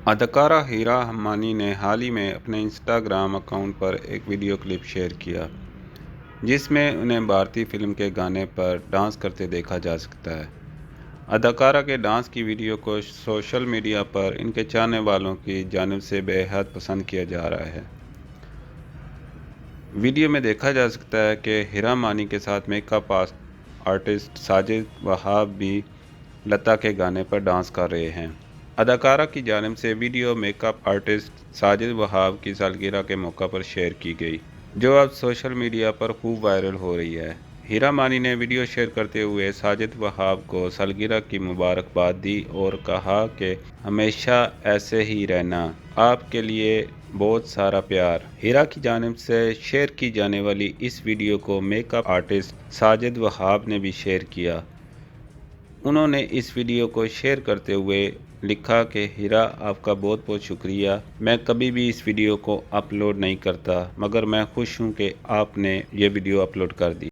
अदाकारा हीरा हम्मानी ने हाल ही में अपने इंस्टाग्राम अकाउंट पर एक वीडियो क्लिप शेयर किया जिसमें उन्हें भारतीय फिल्म के गाने पर डांस करते देखा जा सकता है। अदाकारा के डांस की वीडियो को सोशल मीडिया पर इनके चाहने वालों की जानिब से बेहद पसंद किया जा रहा है। वीडियो में देखा जा सकता है कि हीरा हम्मानी के साथ मेकअप आर्टिस्ट साजिद वहाब भी लता के गाने पर डांस कर रहे हैं। अदाकारा की जानिब से video makeup artist Sajid Wahab की सालगिरह के मौका पर शेयर की गई, जो अब सोशल मीडिया पर खूब वायरल हो रही है। हीरा हम्मानी ने वीडियो शेयर करते हुए साजिद वहाब को सालगिरह की मुबारकबाद दी और कहा कि हमेशा ऐसे ही रहना, आपके लिए बहुत सारा प्यार। हीरा की जानिब से शेयर की जाने वाली इस वीडियो को मेकअप आर्टिस्ट साजिद वहाब ने भी शेयर किया। उन्होंने इस वीडियो को शेयर करते हुए लिखा कि हीरा, आपका बहुत बहुत शुक्रिया। मैं कभी भी इस वीडियो को अपलोड नहीं करता, मगर मैं खुश हूँ कि आपने ये वीडियो अपलोड कर दी।